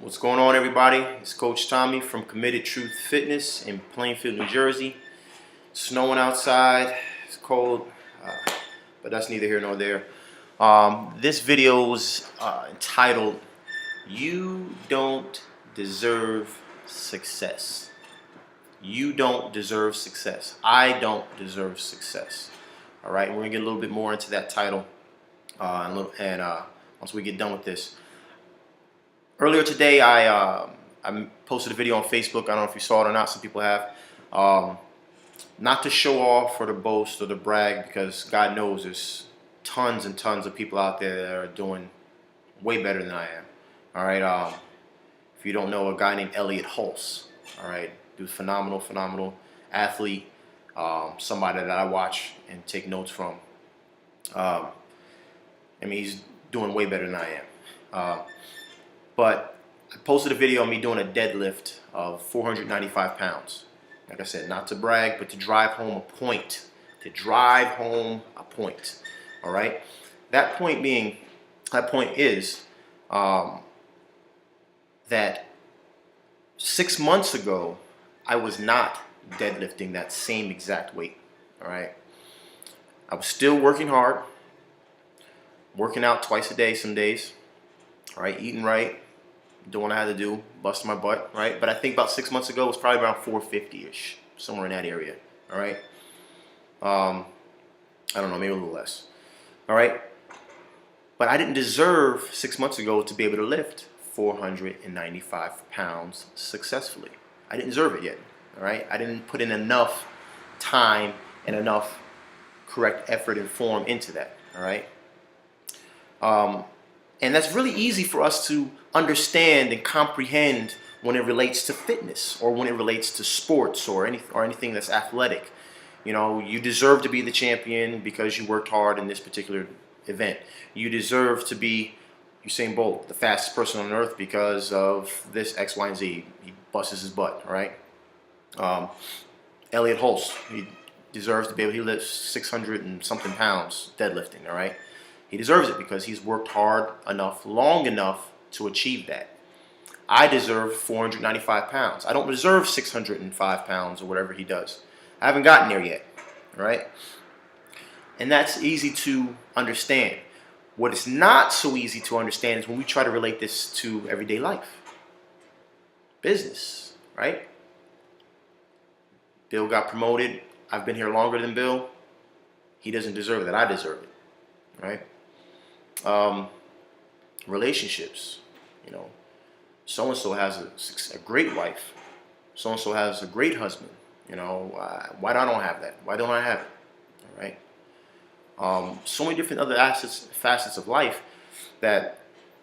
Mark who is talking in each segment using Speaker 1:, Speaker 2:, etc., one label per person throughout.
Speaker 1: What's going on, everybody? It's Coach Tommy from Committed Truth Fitness in Plainfield, New Jersey. It's snowing outside. It's cold, but that's neither here nor there. This video was entitled, "You Don't Deserve Success." You don't deserve success. I don't deserve success. All right, we're gonna get a little bit more into that title, once we get done with this. Earlier today, I posted a video on Facebook. I don't know if you saw it or not. Some people have. Not to show off or to boast or to brag, because God knows there's tons and tons of people out there that are doing way better than I am. All right. If you don't know, a guy named Elliot Hulse. All right, dude's phenomenal athlete. Somebody that I watch and take notes from. He's doing way better than I am. But I posted a video of me doing a deadlift of 495 pounds. Like I said, not to brag, but to drive home a point. All right? That point is that 6 months ago, I was not deadlifting that same exact weight. All right? I was still working hard, working out twice a day some days. All right, eating right, doing what I had to do, busting my butt, right? But I think about 6 months ago, it was probably around 450-ish, somewhere in that area, all right? I don't know, maybe a little less, all right? But I didn't deserve 6 months ago to be able to lift 495 pounds successfully. I didn't deserve it yet, all right? I didn't put in enough time and enough correct effort and form into that, all right? And that's really easy for us to understand and comprehend when it relates to fitness, or when it relates to sports, or anything that's athletic. You know, you deserve to be the champion because you worked hard in this particular event. You deserve to be Usain Bolt, the fastest person on earth, because of this X, Y, and Z. He busts his butt, all right? Elliot Hulse, he deserves to be able to lift 600 and something pounds deadlifting, all right? He deserves it because he's worked hard enough, long enough to achieve that. I deserve 495 pounds. I don't deserve 605 pounds or whatever he does. I haven't gotten there yet, all right? And that's easy to understand. What is not so easy to understand is when we try to relate this to everyday life. Business, right? Bill got promoted. I've been here longer than Bill. He doesn't deserve that. I deserve it, right? Relationships, you know, so-and-so has a great wife, so-and-so has a great husband, you know, why don't I have that? Why don't I have it? All right. So many different other facets of life that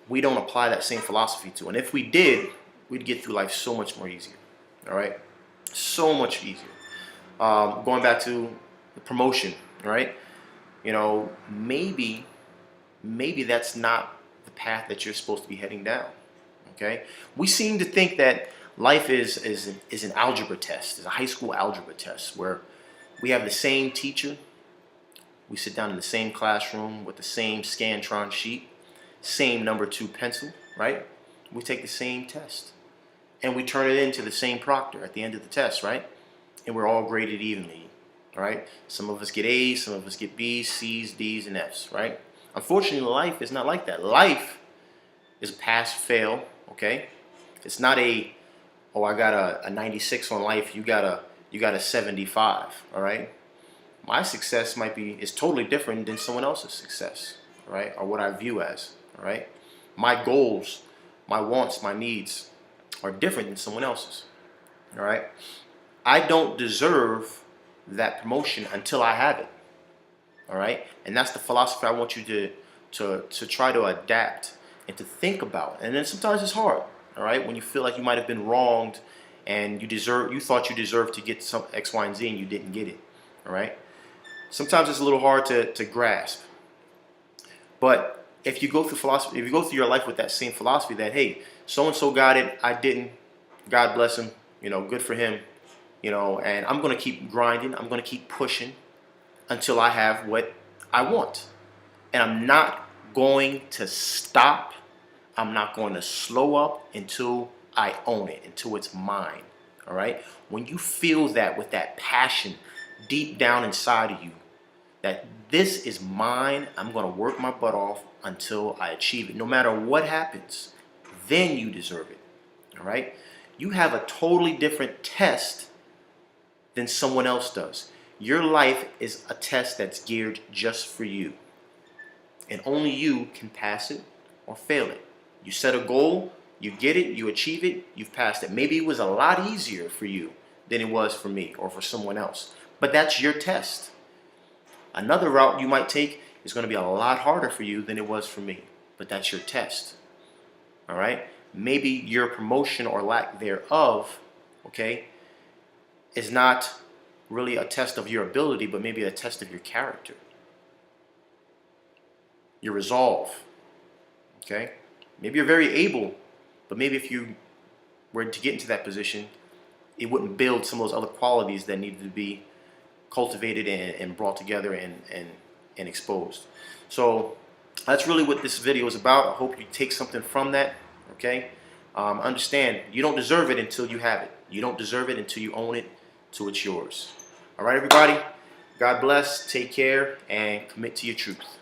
Speaker 1: we don't apply that same philosophy to. And if we did, we'd get through life so much more easier. All right. So much easier. Going back to the promotion, right? You know, maybe that's not the path that you're supposed to be heading down, okay? We seem to think that life is an algebra test, is a high school algebra test, where we have the same teacher, we sit down in the same classroom with the same Scantron sheet, same number 2 pencil, right? We take the same test, and we turn it into the same proctor at the end of the test, right? And we're all graded evenly, all right? Some of us get A's, some of us get B's, C's, D's, and F's, right? Unfortunately, life is not like that. Life is pass-fail, okay? It's not I got a 96 on life, you got a 75, all right? My success is totally different than someone else's success, all right? Or what I view as, all right? My goals, my wants, my needs are different than someone else's, all right? I don't deserve that promotion until I have it. All right, and that's the philosophy I want you to try to adapt and to think about. And then sometimes it's hard. All right, when you feel like you might have been wronged, and you thought you deserved to get some X, Y, and Z, and you didn't get it. All right, sometimes it's a little hard to grasp. But if you go through your life with that same philosophy, that hey, so and so got it, I didn't. God bless him. You know, good for him. You know, and I'm gonna keep grinding. I'm gonna keep pushing until I have what I want. And I'm not going to stop I'm not going to slow up until I own it, until it's mine. All right? When you feel that with that passion deep down inside of you, that this is mine, I'm going to work my butt off until I achieve it, no matter what happens, then you deserve it. All right? You have a totally different test than someone else does. Your life is a test that's geared just for you. And only you can pass it or fail it. You set a goal, you get it, you achieve it, you've passed it. Maybe it was a lot easier for you than it was for me or for someone else. But that's your test. Another route you might take is going to be a lot harder for you than it was for me. But that's your test. All right? Maybe your promotion or lack thereof, okay, is not really a test of your ability, but maybe a test of your character, your resolve. Okay? Maybe you're very able, but maybe if you were to get into that position, it wouldn't build some of those other qualities that needed to be cultivated and brought together and exposed. So that's really what this video is about. I hope you take something from that. Okay? Understand, you don't deserve it until you have it. You don't deserve it until you own it, till it's yours. All right, everybody? God bless, take care, and commit to your truth.